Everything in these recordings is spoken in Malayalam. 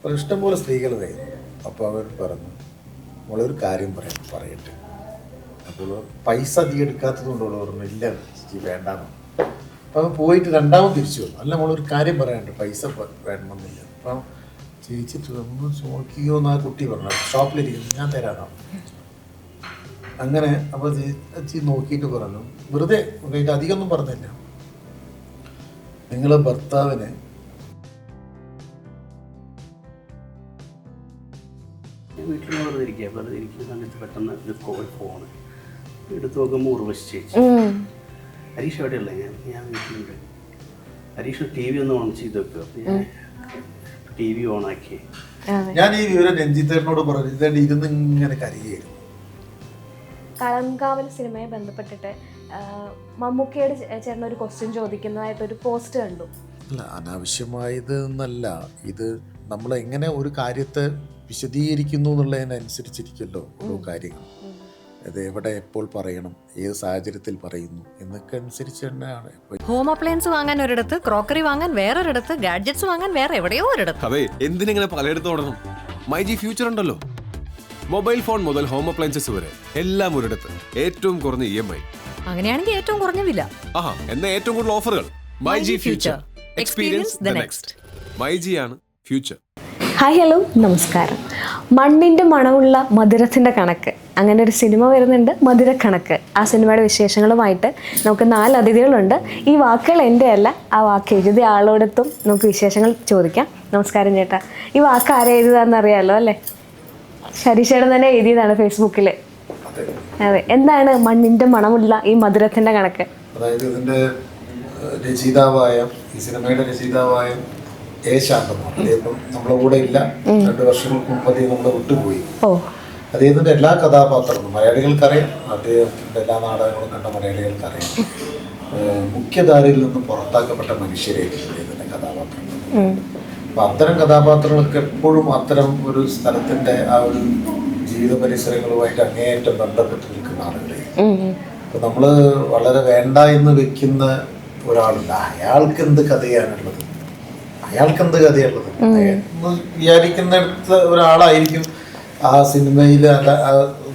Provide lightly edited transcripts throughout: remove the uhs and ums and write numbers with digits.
അപ്പോൾ ഇഷ്ടംപോലെ സ്ത്രീകൾ കഴിയുന്നു. അപ്പോൾ അവർ പറഞ്ഞു നമ്മളൊരു കാര്യം പറയട്ടെ. അപ്പോൾ പൈസ അധികം എടുക്കാത്തത് കൊണ്ടുള്ള പറഞ്ഞു ഇല്ല വേണ്ടാന്ന്. അപ്പോൾ പോയിട്ട് രണ്ടാമത് തിരിച്ചു വന്നു. അല്ല നമ്മളൊരു കാര്യം പറയാനുണ്ട്, പൈസ വേണമെന്നില്ല. അപ്പം ചേച്ചിട്ട് ഒന്ന് നോക്കിയോ എന്ന് ആ കുട്ടി പറഞ്ഞു. ഷോപ്പിലിരിക്കുന്നു, ഞാൻ തരാനാണ്. അങ്ങനെ അപ്പോൾ ചേച്ചി നോക്കിയിട്ട് പറഞ്ഞു, വെറുതെ അധികമൊന്നും പറഞ്ഞില്ല, നിങ്ങളെ ഭർത്താവിന് വീട്ടിൽ വെറുതെ ഇരിക്കുന്ന സമയത്ത് പെട്ടെന്ന് ഒരു ഫോണ് എടുത്ത് നോക്കുമ്പോൾ ഉർവശി ചേച്ചി. ഹരീഷ് എവിടെയുള്ള ഞാൻ വീട്ടിലുണ്ട്. ഹരീഷ് ടി വി ഒന്ന് ഓൺ ചെയ്ത് വെക്കുക. ഞാൻ ടി വി ഓണാക്കി. ഞാൻ ഈ വിവരം രഞ്ജിത്തേട്ടനോട് പറഞ്ഞു, ഇരുന്ന് ഇങ്ങനെ കരയുകയായിരുന്നു. കളംകാവൽ സിനിമയെ ബന്ധപ്പെട്ടിട്ട് മമ്മൂക്കയോട് ചേർന്ന ഒരു ക്വസ്റ്റ്യൻ ചോദിക്കുന്നതായിട്ടൊരു പോസ്റ്റ് കണ്ടു. അല്ല, അനാവശ്യമായത് എന്നല്ല, ഇത് നമ്മൾ എങ്ങനെ ഒരു കാര്യത്തെ വിശദീകരിക്കുന്നു എന്നുള്ളതിനനുസരിച്ചിരിക്കുമല്ലോ ഓരോ കാര്യങ്ങൾ. അത് എവിടെ എപ്പോൾ പറയണം, ഏത് സാഹചര്യത്തിൽ പറയുന്നു എന്നൊക്കെ അനുസരിച്ച് തന്നെയാണ്. ഹോം അപ്ലയൻസ് വാങ്ങാൻ ഒരിടത്ത്, ക്രോക്കറി വാങ്ങാൻ വേറൊരിടത്ത്, ഗാഡ്ജറ്റ്സ് വാങ്ങാൻ വേറെ എവിടെയോ ഒരിടത്ത്. അതെ, എന്തിനെങ്ങനെ പലയിടത്ത് ഓടണം? മൈജി ഫ്യൂച്ചർ ഉണ്ടല്ലോ. മൊബൈൽ ഫോൺ മുതൽ ഹോം അപ്ലയൻസസ് വരെ എല്ലാം ഒരിടത്ത്, ഏറ്റവും കുറഞ്ഞ EMI. അങ്ങനെയാണെങ്കിൽ ഏറ്റവും കുറഞ്ഞ വില. ആഹാ, എന്നാ ഏറ്റവും കൂടുതൽ ഓഫറുകൾ. MyG future, experience the next. MyG ആണ് ഫ്യൂച്ചർ. ഹായ്, ഹലോ, നമസ്കാരം. മണ്ണിൻ്റെ മണമുള്ള മധുരത്തിൻ്റെ കണക്ക്, അങ്ങനെ ഒരു സിനിമ വരുന്നുണ്ട്, മധുരക്കണക്ക്. ആ സിനിമയുടെ വിശേഷങ്ങളുമായിട്ട് നമുക്ക് 4 അതിഥികളുണ്ട്. ഈ വാക്കുകൾ എൻ്റെ അല്ല, ആ വാക്ക് എഴുതിയ ആളോടത്തും നമുക്ക് വിശേഷങ്ങൾ ചോദിക്കാം. നമസ്കാരം ചേട്ടാ. ഈ വാക്ക് ആരെ എഴുതുകയെന്ന് അറിയാമല്ലോ അല്ലേ? ഹരീഷേട്ടൻ തന്നെ എഴുതിയതാണ് ഫേസ്ബുക്കിൽ. അതെ, എന്താണ് മണ്ണിൻ്റെ മണമുള്ള ഈ മധുരത്തിൻ്റെ കണക്ക്? അതായത് ഇതിൻ്റെ രചയിതാവായ, ഈ സിനിമയുടെ രചയിതാവായ ശാന്തമാണ്. അദ്ദേഹം നമ്മളെ കൂടെ ഇല്ല, 2 വർഷങ്ങൾക്ക് മുമ്പ് അദ്ദേഹം നമ്മളെ വിട്ടുപോയി. അദ്ദേഹത്തിൻ്റെ എല്ലാ കഥാപാത്രങ്ങളും മലയാളികൾക്കറിയാം, അദ്ദേഹത്തിൻ്റെ എല്ലാ നാടകങ്ങളും കണ്ട മലയാളികൾക്കറിയാം. മുഖ്യധാരയിൽ നിന്ന് പുറത്താക്കപ്പെട്ട മനുഷ്യരായിരിക്കും അദ്ദേഹത്തിൻ്റെ കഥാപാത്രങ്ങൾ. അപ്പം അത്തരം കഥാപാത്രങ്ങൾക്ക് എപ്പോഴും അത്തരം ഒരു സ്ഥലത്തിൻ്റെ ആ ഒരു ജീവിത പരിസരങ്ങളുമായിട്ട് അങ്ങേയറ്റം ബന്ധപ്പെട്ട് നിൽക്കുന്ന ആളുകളെ. അപ്പം നമ്മൾ വളരെ വേണ്ട എന്ന് വെക്കുന്ന ഒരാളുണ്ട്, അയാൾക്ക് എന്ത് കഥയാണുള്ളത്, വിചാരിക്കുന്നിടത്ത് ഒരാളായിരിക്കും ആ സിനിമയിൽ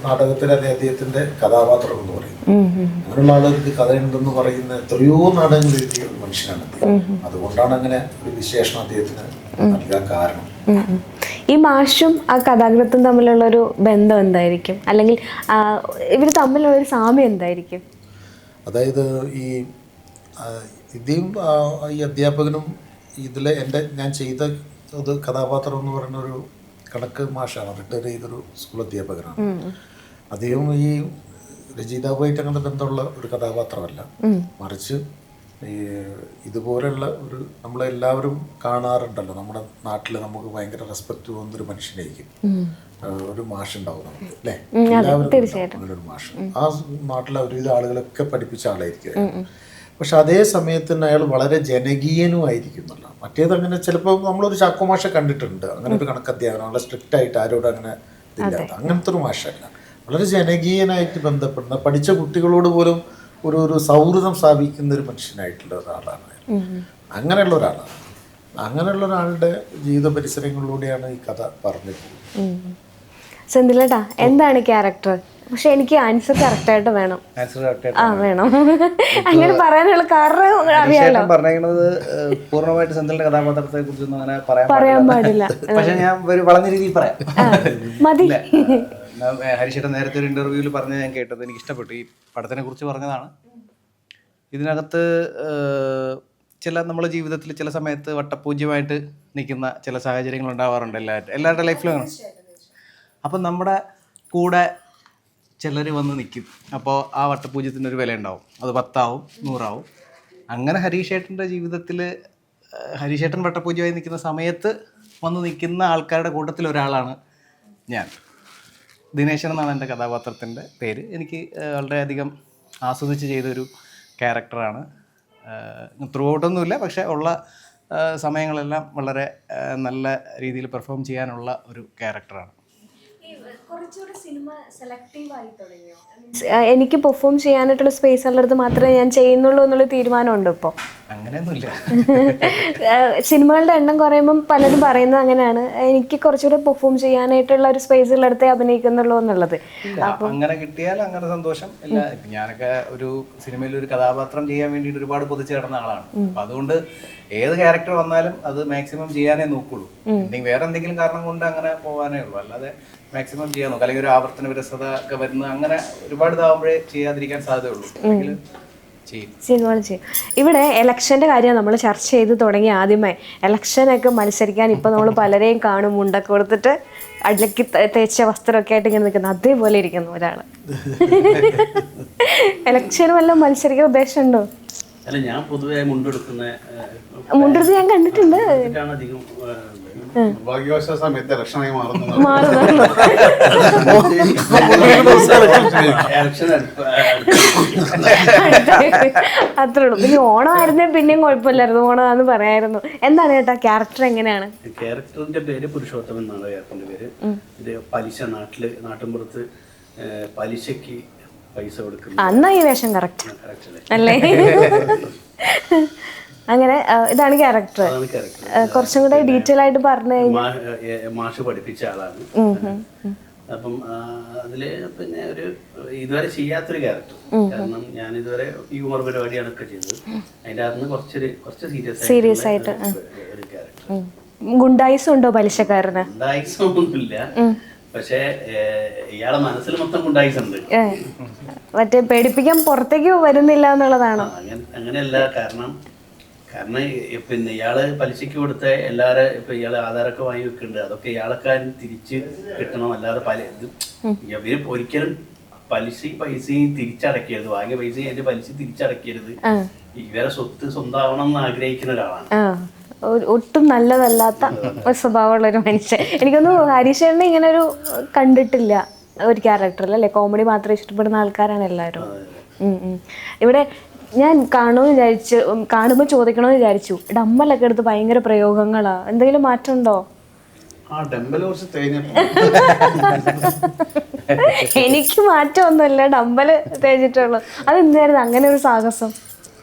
നാടകത്തിൽ അദ്ദേഹത്തിന്റെ കഥാപാത്രം എന്ന് പറയും. അങ്ങനെയുള്ള ആളുകൾക്ക് കഥയുണ്ടെന്ന് പറയുന്ന എത്രയോ നാടകങ്ങൾ എഴുതിയ ഒരു മനുഷ്യനാണ്. അതുകൊണ്ടാണ് അങ്ങനെ ഒരു വിശേഷണം അദ്ദേഹത്തിന് നൽകാൻ കാരണം. ഈ മാഷും ആ കഥാകൃത്തും തമ്മിലുള്ളൊരു ബന്ധം എന്തായിരിക്കും, അല്ലെങ്കിൽ ഇവർ തമ്മിലുള്ളൊരു സാമ്യം എന്തായിരിക്കും? അതായത് ഈ അധ്യാപകനും ഇതിലെ ഞാൻ ചെയ്ത ഒരു കഥാപാത്രം എന്ന് പറയുന്ന ഒരു കണക്ക് മാഷാണ്, റിട്ടയർ ചെയ്തൊരു സ്കൂൾ അധ്യാപകനാണ്. അദ്ദേഹം ഈ രചയിതാവുമായിട്ട് അങ്ങനെ ബന്ധമുള്ള ഒരു കഥാപാത്രമല്ല, മറിച്ച് ഈ ഇതുപോലെയുള്ള ഒരു നമ്മളെല്ലാവരും കാണാറുണ്ടല്ലോ, നമ്മുടെ നാട്ടിൽ നമുക്ക് ഭയങ്കര റെസ്പെക്റ്റ് തോന്നുന്നൊരു മനുഷ്യനായിരിക്കും ഒരു മാഷ് ഉണ്ടാവും നമുക്ക്, അല്ലേ? എല്ലാവരും അങ്ങനെ ഒരു മാഷ് ആ നാട്ടിലെ ഒരുവിധ ആളുകളൊക്കെ പഠിപ്പിച്ച ആളായിരിക്കും. പക്ഷെ അതേ സമയത്ത് തന്നെ അയാൾ വളരെ ജനകീയനും ആയിരിക്കുന്നല്ല. മറ്റേത് അങ്ങനെ ചിലപ്പോൾ നമ്മളൊരു ചാക്കോ മാഷ കണ്ടിട്ടുണ്ട്, അങ്ങനെ ഒരു കണക്കധ്യാപനം, വളരെ സ്ട്രിക്റ്റ് ആയിട്ട് ആരോട് അങ്ങനെ ഇതില്ലാത്ത അങ്ങനത്തെ ഒരു മാഷല്ല. വളരെ ജനകീയനായിട്ട് ബന്ധപ്പെടുന്ന, പഠിച്ച കുട്ടികളോട് പോലും ഒരു സൗഹൃദം സ്ഥാപിക്കുന്ന ഒരു മനുഷ്യനായിട്ടുള്ള ഒരാളാണ്. അങ്ങനെയുള്ള ഒരാളാണ്. അങ്ങനെയുള്ള ഒരാളുടെ ജീവിത പരിസരങ്ങളിലൂടെയാണ് ഈ കഥ പറഞ്ഞത്. സെന്തിലേട്ടാ, എന്താണ് ക്യാരക്ടർ? പക്ഷെ എനിക്ക് ആൻസർ കറക്റ്റായിട്ട് വേണം. വേണം. അങ്ങനെ പറയാനുള്ള കാരണം അറിയാലോ. പറഞ്ഞത് പൂർണ്ണമായിട്ട് സെന്തിലിന്റെ കഥാപാത്രത്തെ കുറിച്ചൊന്നും അങ്ങനെ പറയാൻ പാടില്ല. പക്ഷെ ഞാൻ ഒരു വളഞ്ഞ രീതിയിൽ പറയാം. മതി. ഹരീഷേട്ടൻ നേരത്തെ ഒരു ഇന്റർവ്യൂവിൽ പറഞ്ഞത് ഞാൻ കേട്ടത് എനിക്ക് ഇഷ്ടപ്പെട്ടു. ഈ പടത്തിനെ കുറിച്ച് പറഞ്ഞതാണ്. ഇതിനകത്ത് നമ്മുടെ ജീവിതത്തിൽ ചില സമയത്ത് വട്ടപൂജ്യമായിട്ട് നിൽക്കുന്ന ചില സാഹചര്യങ്ങൾ ഉണ്ടാവാറുണ്ട് എല്ലാവരുടെ ലൈഫിലും. അപ്പം നമ്മുടെ കൂടെ ചിലർ വന്ന് നിൽക്കും. അപ്പോൾ ആ വട്ടപൂജ്യത്തിനൊരു വില ഉണ്ടാവും. അത് 10 ആവും, 100 ആവും. അങ്ങനെ ഹരീഷേട്ടൻ്റെ ജീവിതത്തിൽ ഹരീഷേട്ടൻ വട്ടപൂജ്യമായി നിൽക്കുന്ന സമയത്ത് വന്ന് നിൽക്കുന്ന ആൾക്കാരുടെ കൂട്ടത്തിൽ ഒരാളാണ് ഞാൻ. ദിനേശൻ എന്നാണ് എൻ്റെ കഥാപാത്രത്തിൻ്റെ പേര്. എനിക്ക് വളരെയധികം ആസ്വദിച്ച് ചെയ്തൊരു ക്യാരക്ടറാണ്. ത്രൂ ഔട്ടൊന്നുമില്ല, പക്ഷേ ഉള്ള സമയങ്ങളെല്ലാം വളരെ നല്ല രീതിയിൽ പെർഫോം ചെയ്യാനുള്ള ഒരു ക്യാരക്ടറാണ്. കുറച്ച് എനിക്ക് പെർഫോം ചെയ്യാനായിട്ടുള്ള സ്പേസ് ഉള്ളിടത്ത് മാത്രമേ ഞാൻ ചെയ്യുന്നുള്ളൂ എന്നുള്ള തീരുമാനമുണ്ട് ഇപ്പോൾ. അങ്ങനെയൊന്നുമില്ല. സിനിമകളുടെ എണ്ണം കുറയുമ്പം പലരും പറയുന്നത് അങ്ങനെയാണ്, എനിക്ക് കുറച്ചുകൂടെ പെർഫോം ചെയ്യാനായിട്ടുള്ള ഒരു സ്പേസ് ഉള്ളിടത്തേ അഭിനയിക്കുന്നുള്ളൂ എന്നുള്ളത്. അങ്ങനെ കിട്ടിയാൽ അങ്ങനെ സന്തോഷം. ഇല്ല, ഞാനൊക്കെ ഒരു സിനിമയിൽ ഒരു കഥാപാത്രം ചെയ്യാൻ വേണ്ടിയിട്ട് ഒരുപാട് പൊതിച്ച് കിടന്ന ആളാണ്. അപ്പൊ അതുകൊണ്ട് ഏത് ക്യാരക്ടർ വന്നാലും അത് മാക്സിമം ചെയ്യാനേ നോക്കുള്ളൂ. വേറെ എന്തെങ്കിലും കാരണം കൊണ്ട് അങ്ങനെ പോകാനേ ഉള്ളൂ. അല്ലാതെ മാക്സിമം ചെയ്യാൻ നോക്കും. അല്ലെങ്കിൽ ഒരു ആവർത്തന വിരസത ഒക്കെ വരുന്ന അങ്ങനെ ഒരുപാട് ഇതാവുമ്പോഴേ ചെയ്യാതിരിക്കാൻ സാധ്യതയുള്ളൂ. അല്ലെങ്കിൽ സിനിമകൾ ചെയ്യും. ഇവിടെ ഇലക്ഷൻ്റെ കാര്യം നമ്മൾ ചർച്ച ചെയ്ത് തുടങ്ങി. ആദ്യമേ ഇലക്ഷനൊക്കെ മത്സരിക്കാൻ ഇപ്പം നമ്മൾ പലരെയും കാണും, മുണ്ടൊക്കെ കൊടുത്തിട്ട് അടിലക്കി തേച്ച വസ്ത്രമൊക്കെ ആയിട്ട് ഇങ്ങനെ നിൽക്കുന്നു. അതേപോലെ ഇരിക്കുന്നു ഒരാൾ. ഇലക്ഷന് വല്ലതും മത്സരിക്കാൻ ഉദ്ദേശമുണ്ടോ? അല്ല, ഞാൻ പൊതുവെ മുണ്ടെടുക്കുന്ന മുണ്ടെടുത്ത് ഞാൻ കണ്ടിട്ടുണ്ട്. അധികം ഭാഗ്യവശ സമയത്ത് ഇലക്ഷനായി മാറുന്നു. അത്രേ ഉള്ളൂ. പിന്നെ ഓണമായിരുന്നേ പിന്നെയും കുഴപ്പമില്ലായിരുന്നു, ഓണമാണെന്ന് പറയായിരുന്നു. എന്താണ് ചേട്ടാ ക്യാരക്ടർ? എങ്ങനെയാണ് ക്യാരക്ടറിന്റെ പേര്? പുരുഷോത്തമൻ എന്നാണ് ക്യാരക്ടറിന്റെ പേര്. ഇത് പലിശ, നാട്ടിൻപുറത്ത് പലിശക്ക് പൈസ കൊടുക്കുന്നു. അന്നാ ഈ വേഷം കറക്റ്റ് അല്ലേ? അങ്ങനെ ഇതാണ് ക്യാരക്ടർ. കുറച്ചും കൂടെ ഡീറ്റെയിൽ ആയിട്ട് പറഞ്ഞു കഴിഞ്ഞാൽ മാഷ് പഠിപ്പിച്ച ആളാണ്. അപ്പം അതില് പിന്നെ ഒരു ഇതുവരെ ചെയ്യാത്തൊരു ക്യാരക്ടർ. കാരണം ഞാൻ ഇതുവരെ ഹ്യൂമർ പരിപാടിയാണ് ഒക്കെ ചെയ്തത്. അതിന്റെ അകത്ത് കുറച്ച് സീരിയസ് ആയിട്ട് ഒരു ക്യാരക്ടർ. ഗുണ്ടായിസം ഉണ്ടോ പലിശക്കാരന്? ഗുണ്ടായിസം ഒന്നുമില്ല, പക്ഷെ ഇയാളെ മനസ്സിൽ മൊത്തം ഗുണ്ടായിസുണ്ട്. മറ്റേ പേടിപ്പിക്കാൻ പുറത്തേക്ക് വരുന്നില്ല എന്നുള്ളതാണ്. അങ്ങനെയല്ല, കാരണം പിന്നെ ഇയാള് പലിശക്ക് കൊടുത്ത എല്ലാവരും ഇപ്പൊ ഇയാള് ആധാരമൊക്കെ വാങ്ങി വെക്കുന്നുണ്ട്. അതൊക്കെ ഇയാളെക്കാരും തിരിച്ച് കിട്ടണം. അല്ലാതെ ഇവര് ഒരിക്കലും പൈസയും തിരിച്ചടക്കരുത്. വാങ്ങിയ പൈസ അതിന്റെ പലിശ തിരിച്ചടക്കരുത്. ഇവരെ സ്വത്ത് സ്വന്തമാവണം എന്ന് ആഗ്രഹിക്കുന്ന ഒരാളാണ്. ഒട്ടും നല്ലതല്ലാത്ത ഒരു സ്വഭാവമുള്ള ഒരു മനുഷ്യൻ. എനിക്കൊന്നും ഹരീഷേട്ടനെ ഇങ്ങനെ ഒരു കണ്ടിട്ടില്ല ഒരു ക്യാരക്ടറിൽ അല്ലേ? കോമഡി മാത്രം ഇഷ്ടപ്പെടുന്ന ആൾക്കാരാണ് എല്ലാവരും. ഇവിടെ ഞാൻ കാണുമ്പോൾ ചോദിക്കണമെന്ന് വിചാരിച്ചു. ഡമ്മലൊക്കെ എടുത്ത് ഭയങ്കര പ്രയോഗങ്ങളാ, എന്തെങ്കിലും മാറ്റം ഉണ്ടോ? എനിക്ക് മാറ്റമൊന്നുമില്ല, ഡമ്പല് തേച്ചിട്ടുള്ളൂ. അതെന്തായിരുന്നു അങ്ങനെ ഒരു സാഹസം?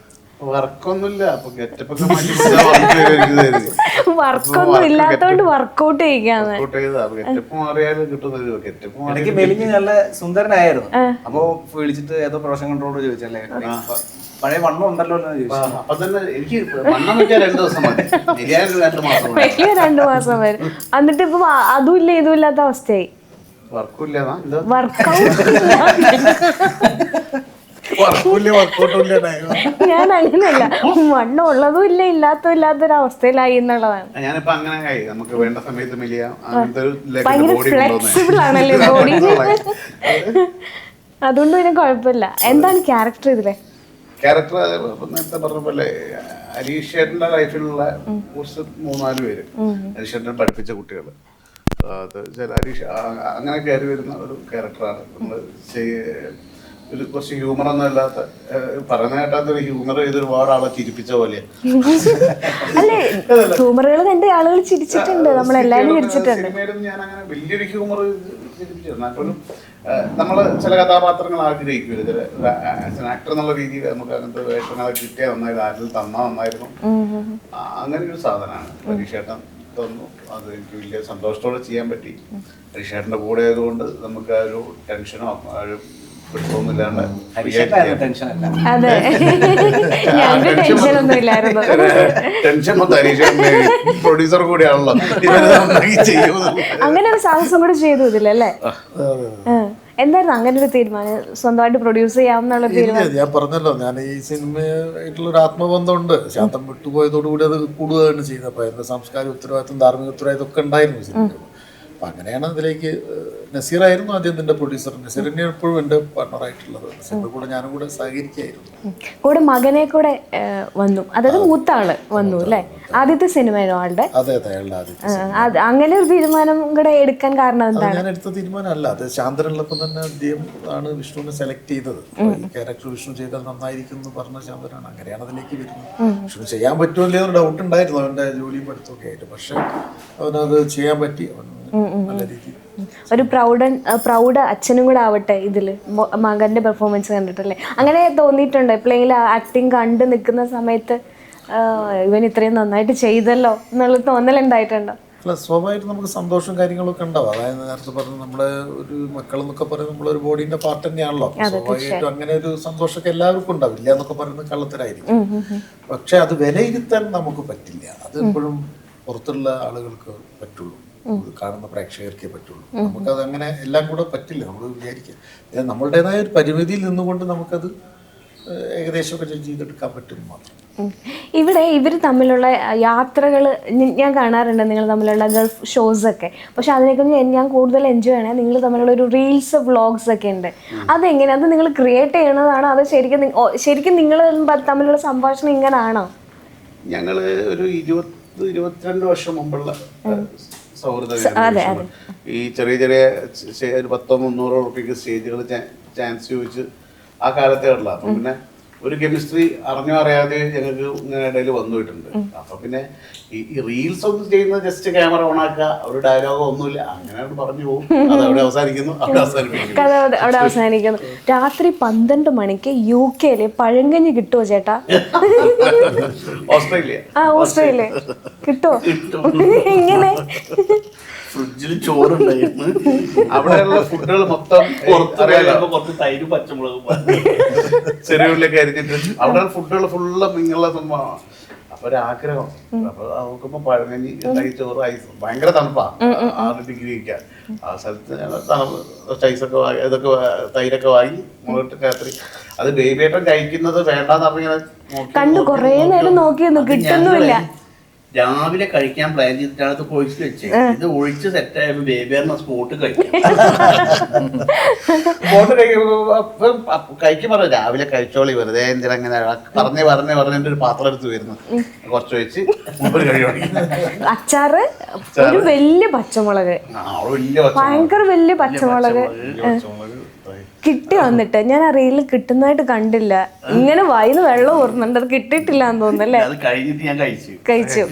വർക്കൊന്നുമില്ല, വർക്കൊന്നും ഇല്ലാത്തോണ്ട് വർക്കൗട്ട് ചെയ്യിക്കാന്ന്. ഇടയ്ക്ക് മെലിഞ്ഞ് നല്ല സുന്ദരനായിരുന്നു. അപ്പൊ വിളിച്ചിട്ട് ഏതോ പ്രൊഫഷൻ കൺട്രോളോട് ചോദിച്ചല്ലേ, പഴയ വണ്ണം ഉണ്ടല്ലോ എന്ന് ചോദിച്ചു. അപ്പൊ തന്നെ എനിക്ക് വണ്ണം വെക്കാൻ 2 ദിവസം മതി, 2 മാസം വരും. എന്നിട്ട് ഇപ്പൊ അതും ഇല്ല ഇതും ഇല്ലാത്ത അവസ്ഥയായി. വർക്കില്ല, ഞാൻ അങ്ങനെയല്ല, വണ്ണം ഉള്ളതും ഇല്ല ഇല്ലാത്തതും ഇല്ലാത്തൊരവസ്ഥയിലായി എന്നുള്ളതാണ്. ഞാനിപ്പോ അങ്ങനെ ആയി. നമുക്ക് വേണ്ട സമയത്ത് ഭയങ്കര ഫ്ലെക്സിബിൾ ആണല്ലേ ബോഡി. അതുകൊണ്ട് പിന്നെ കുഴപ്പമില്ല. എന്താണ് ക്യാരക്ടർ ഇതിലെ? ക്യാരക്ടർ നേരത്തെ പറഞ്ഞ പോലെ അരീഷേട്ടന്റെ ലൈഫിലുള്ള കുറച്ച് 3-4 പേര്, അരീഷേട്ടനെ പഠിപ്പിച്ച കുട്ടികൾ, അത് ചില അങ്ങനെ കയറി വരുന്ന ഒരു ക്യാരക്ടറാണ്. നമ്മൾ ഒരു കുറച്ച് ഹ്യൂമർ ഒന്നും അല്ലാത്ത, പറയുന്ന കേട്ടാത്തൊരു ഹ്യൂമർ ചെയ്ത് ഒരുപാട് ആളെ ചിരിപ്പിച്ച പോലെയാണ്. അല്ലേ, ഹ്യൂമറുകൾ കണ്ട് ആളുകൾ ചിരിച്ചിട്ടുണ്ട്, നമ്മളെല്ലാവരും ചിരിച്ചിട്ടുണ്ട്. സിനിമയിലും ഞാൻ അങ്ങനെ വലിയൊരു ഹ്യൂമർ ചിരിപ്പിച്ചിരുന്നു. അപ്പോഴും നമ്മൾ ചില കഥാപാത്രങ്ങൾ ആഗ്രഹിക്കില്ല, ചില ആക്ടർ എന്നുള്ള രീതിയിൽ നമുക്ക് അങ്ങനത്തെ വേഷങ്ങളെ കിട്ടിയാൽ നന്നായിരുന്നു, ആരിൽ തന്നാൽ നന്നായിരുന്നു. അങ്ങനെ ഒരു സാധനമാണ് പരീക്ഷേട്ടൻ തന്നു. അത് എനിക്ക് വലിയ സന്തോഷത്തോടെ ചെയ്യാൻ പറ്റി. പരീക്ഷേട്ടൻ്റെ കൂടെ ആയതുകൊണ്ട് നമുക്ക് ആ ഒരു ടെൻഷനോ ആ ഒരു പിടുത്തമൊന്നുമില്ലാണ്ട് അതെ, ഞങ്ങൾക്ക് ടെൻഷനൊന്നും ഇല്ലായിരുന്നു. ടെൻഷൻ മൊത്തം അരീഷേട്ടൻ്റെ പ്രൊഡ്യൂസർ കൂടിയാണല്ലോ, അങ്ങനെ ഒരു സാഹസം കൂടെ ചെയ്തു ഇതിലല്ലേ? എന്തായിരുന്നു അങ്ങനെ ഒരു തീരുമാനം, സ്വന്തമായിട്ട് പ്രൊഡ്യൂസ് ചെയ്യാമെന്നുള്ള തീരുമാനം? ഞാൻ പറഞ്ഞല്ലോ, ഞാൻ ഈ സിനിമയായിട്ടുള്ളൊരു ആത്മബന്ധമുണ്ട്. ശാന്തം വിട്ടുപോയതോടുകൂടി അത് കൂടുകയാണ് ചെയ്തത്. അപ്പോൾ എൻ്റെ സാംസ്കാരിക ഉത്തരവാദിത്വം, ധാർമ്മിക ഉത്തരവാദിത്വം ഒക്കെ ഉണ്ടായിരുന്നു സിനിമയിൽ. അപ്പം അങ്ങനെയാണ് അതിലേക്ക്. നസീറായിരുന്നു ആദ്യം എൻ്റെ പ്രൊഡ്യൂസർ. നസീർ തന്നെ എപ്പോഴും എൻ്റെ പാർട്ണറായിട്ടുള്ളത്. നസീറിൻ്റെ കൂടെ ഞാനും കൂടെ സഹകരിക്കുകയായിരുന്നു. കൂടെ മകനെ കൂടെ വന്നു, അതായത് മൂത്ത ആള് വന്നു അല്ലേ? ആദ്യത്തെ സിനിമയാണോ ആളുടെ? അതെ അതെ, അയാളുടെ ആദ്യത്തെ. അങ്ങനെ ഒരു തീരുമാനം കൂടെ എടുക്കാൻ കാരണം എന്താണ്? ഞാൻ എടുത്ത തീരുമാനമല്ല, അത് ശാന്തനുള്ളപ്പോൾ തന്നെ അദ്ദേഹം ആണ് വിഷ്ണുവിനെ സെലക്ട് ചെയ്തത്. ഈ ക്യാരക്ടർ വിഷ്ണു ചെയ്താൽ നന്നായിരിക്കും എന്ന് പറഞ്ഞ ശാന്തനാണ്. അങ്ങനെയാണ് അതിലേക്ക് വരുന്നത്. വിഷ്ണു ചെയ്യാൻ പറ്റുമല്ലേ എന്നൊരു ഡൗട്ട് ഉണ്ടായിരുന്നു അവൻ്റെ ജോലിയും പഠിത്തമൊക്കെ ആയിട്ട്. പക്ഷെ അവനത് ചെയ്യാൻ പറ്റി, അവൻ നല്ല രീതിയിൽ ഒരു പ്രൗഡ് അച്ഛനും കൂടെ ആവട്ടെ ഇതിൽ മകൻ്റെ പെർഫോമൻസ് കണ്ടിട്ടല്ലേ? അങ്ങനെ തോന്നിയിട്ടുണ്ടോ എപ്പോഴെങ്കിലും ആക്ടിങ് കണ്ട് നിൽക്കുന്ന സമയത്ത് ഇവൻ ഇത്രയും നന്നായിട്ട് ചെയ്തല്ലോ എന്നുള്ള തോന്നലുണ്ടായിട്ടുണ്ടോ? അല്ല, സ്വാഭാവികമായിട്ട് നമുക്ക് സന്തോഷം കാര്യങ്ങളൊക്കെ ഉണ്ടാവും. അതായത് നേരത്തെ പറഞ്ഞ നമ്മുടെ ഒരു മക്കളെന്നൊക്കെ പറയുന്നത് നമ്മളൊരു ബോഡീൻ്റെ പാർട്ട് തന്നെയാണല്ലോ. സ്വാഭാവികമായിട്ടും അങ്ങനെ ഒരു സന്തോഷമൊക്കെ എല്ലാവർക്കും ഉണ്ടാവും. ഇല്ല എന്നൊക്കെ പറയുന്നത് കള്ളത്തരായിരിക്കും. പക്ഷെ അത് വിലയിരുത്താൻ നമുക്ക് പറ്റില്ല. അത് എപ്പോഴും പുറത്തുള്ള ആളുകൾക്ക് പറ്റുള്ളൂ, കാണുന്ന പ്രേക്ഷകർക്കേ പറ്റുള്ളൂ. നമുക്കത് അങ്ങനെ എല്ലാം കൂടെ പറ്റില്ല. നമ്മൾ വിചാരിക്കുക നമ്മളുടേതായ ഒരു പരിമിതിയിൽ നിന്നുകൊണ്ട് നമുക്കത് ഏകദേശമൊക്കെ ചെയ്തെടുക്കാൻ പറ്റും മാത്രം. ഇവിടെ ഇവർ തമ്മിലുള്ള യാത്രകൾ ഞാൻ കാണാറുണ്ട്, നിങ്ങൾ തമ്മിലുള്ള ഗൾഫ് ഷോസൊക്കെ. പക്ഷെ അതിനേക്കൊന്നും ഞാൻ കൂടുതൽ എൻജോയ് ചെയ്യണേ നിങ്ങൾ തമ്മിലുള്ള ഒരു റീൽസ് വ്ളോഗ്സ് ഒക്കെ ഉണ്ട്. അതെങ്ങനെ, അത് നിങ്ങൾ ക്രിയേറ്റ് ചെയ്യണതാണോ അതോ ശരിക്കും നിങ്ങൾ തമ്മിലുള്ള സംഭാഷണം ഇങ്ങനാണോ? ഞങ്ങൾ ഒരു 22 വർഷം മുമ്പുള്ള സൗഹൃദം. ഈ ചെറിയ ഒരു 100-300 ഉറുപ്പിക്ക് സ്റ്റേജുകൾ ചാൻസ് ചോദിച്ച് ആ കാലത്തെ ഉള്ള. അപ്പം പിന്നെ ഒരു കെമിസ്ട്രി അറിഞ്ഞോ അറിയാതെ ഞങ്ങൾക്ക് ഇങ്ങനെ ഇടയിൽ വന്നിട്ടുണ്ട്. അപ്പൊ പിന്നെ ഈ റീൽസ് ഒന്നും ചെയ്യുന്നത് ജസ്റ്റ് ക്യാമറ ഓൺ ആക്കുക, ഒരു ഡയലോഗോ ഒന്നുമില്ല, അങ്ങനെ പറഞ്ഞു പോകും. അത് അവിടെ അവസാനിക്കുന്നു, കഥ അവിടെ അവസാനിക്കുന്നു. രാത്രി 12 മണിക്ക് UK പഴങ്കഞ്ഞി കിട്ടുമോ ചേട്ടാ? ഓസ്ട്രേലിയ കിട്ടുമോ? എങ്ങനെ? ഫ്രിഡ്ജിൽ ചോറുണ്ടായിരുന്നു. അവിടെയുള്ള ഫുഡുകൾ മൊത്തം കുറച്ച് തൈര് പച്ചമുളകും ചെറിയുള്ളിലൊക്കെ അരിഞ്ഞിട്ട് അവിടെ ഫുഡുകൾ ഫുള്ള് നിങ്ങളുടെ സംഭവമാണ്. അപ്പൊ ഒരാഗ്രഹം. അപ്പൊ നോക്കുമ്പോ പഴങ്കഞ്ഞി ചോറ് ഐസ് ഭയങ്കര തണുപ്പാ, 6 ഡിഗ്രി ഒക്കെ ആ സ്ഥലത്ത്. ഐസൊക്കെ വാങ്ങി ഇതൊക്കെ തൈരൊക്കെ വാങ്ങി മുകളിട്ട് രാത്രി അത് ബേബിയേട്ടൻ കഴിക്കുന്നത് വേണ്ടാന്ന് പറഞ്ഞിങ്ങനെ കണ്ടു കൊറേ നേരം നോക്കിയിരുന്നു, കിട്ടുന്നില്ല. രാവിലെ കഴിക്കാൻ പ്ലാൻ ചെയ്തിട്ടാണ് ഇത് ഒഴിച്ച് വെച്ചത്. ഇത് ഒഴിച്ച് സെറ്റായപ്പോ ബേബിയാറിന് സ്പോട്ട് കഴിക്കുമ്പോ രാവിലെ കഴിച്ചോളി, വെറുതെ എന്തിനാ അങ്ങനെ പറഞ്ഞ ഒരു പാത്രം എടുത്ത് വരുന്നു, കുറച്ച് വെച്ച് അച്ചാറ്, ഒരു വലിയ പച്ചമുളക്, ഭയങ്കര വലിയ പച്ചമുളക് കിട്ടി. വന്നിട്ട് ഞാൻ ആ റീലിൽ കിട്ടുന്നതായിട്ട് കണ്ടില്ല. ഇങ്ങനെ വായിന്ന് വെള്ളം ഊർന്നുണ്ട്, അത് കിട്ടിയിട്ടില്ല എന്ന് തോന്നുന്നല്ലേ? കഴിച്ചു.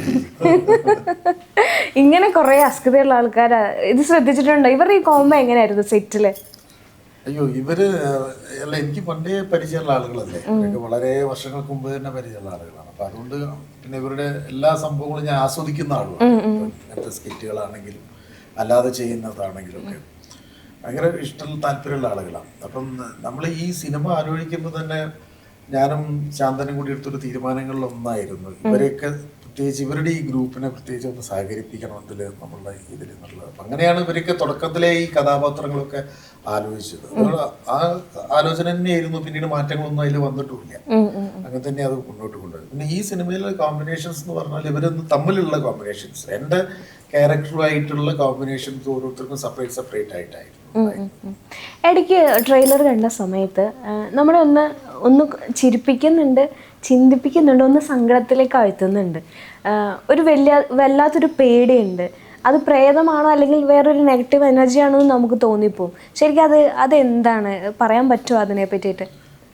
ഇങ്ങനെ കുറെ അസ്കതയുള്ള ആൾക്കാരാ. ഇത് ശ്രദ്ധിച്ചിട്ടുണ്ടോ? ഇവരുടെ ഈ കോമ്പോ എങ്ങനെയായിരുന്നു സെറ്റില്? അയ്യോ, ഇവര് അല്ല, എനിക്ക് പണ്ടേ പരിചയമുള്ള ആളുകളല്ലേ. ഇവരൊക്കെ വളരെ വർഷങ്ങൾക്ക് മുമ്പ് തന്നെ പരിചയമുള്ള ആളുകളാണ്. അപ്പൊ അതുകൊണ്ട് പിന്നെ ഇവരുടെ എല്ലാ സംഭവങ്ങളും ഞാൻ ആസ്വദിക്കുന്ന ആളുകളാണ്. ഇങ്ങനത്തെ സ്കിറ്റുകളാണെങ്കിലും അല്ലാതെ ചെയ്യുന്നതാണെങ്കിലും ഒക്കെ ഭയങ്കര ഇഷ്ടമുള്ള താല്പര്യമുള്ള ആളുകളാണ്. അപ്പം നമ്മൾ ഈ സിനിമ ആലോചിക്കുമ്പോൾ തന്നെ ഞാനും ശാന്തനും കൂടി എടുത്തൊരു തീരുമാനങ്ങളിലൊന്നായിരുന്നു ഇവരെയൊക്കെ, പ്രത്യേകിച്ച് ഇവരുടെ ഈ ഗ്രൂപ്പിനെ പ്രത്യേകിച്ച് ഒന്ന് സഹകരിപ്പിക്കണം നമ്മളുടെ ഇതിൽ എന്നുള്ളത്. അപ്പം അങ്ങനെയാണ് ഇവരൊക്കെ തുടക്കത്തിലെ ഈ കഥാപാത്രങ്ങളൊക്കെ ആലോചിച്ചത്. ആ ആലോചന തന്നെയായിരുന്നു. പിന്നീട് മാറ്റങ്ങളൊന്നും അതിൽ വന്നിട്ടുമില്ല. അങ്ങനെ തന്നെ അത് മുന്നോട്ട് കൊണ്ടുപോയി. പിന്നെ ഈ സിനിമയിലെ കോമ്പിനേഷൻസ് എന്ന് പറഞ്ഞാൽ ഇവരൊന്നും തമ്മിലുള്ള കോമ്പിനേഷൻസ്, എൻ്റെ ക്യാരക്ടറുമായിട്ടുള്ള കോമ്പിനേഷൻസ് ഓരോരുത്തർക്കും സെപ്പറേറ്റ് ആയിട്ടായിരുന്നു. ഇടയ്ക്ക് ട്രെയിലർ കണ്ട സമയത്ത് നമ്മളെ ഒന്ന് ചിരിപ്പിക്കുന്നുണ്ട്, ചിന്തിപ്പിക്കുന്നുണ്ട്, ഒന്ന് സങ്കടത്തിലേക്ക് അഴുത്തുന്നുണ്ട്. ഒരു വല്ലാത്തൊരു പേടിയുണ്ട്. അത് പ്രേതമാണോ അല്ലെങ്കിൽ വേറൊരു നെഗറ്റീവ് എനർജി ആണോ എന്ന് നമുക്ക് തോന്നിപ്പോവും. ശരിക്കും അതെന്താണ് പറയാൻ പറ്റുമോ അതിനെ പറ്റിയിട്ട്?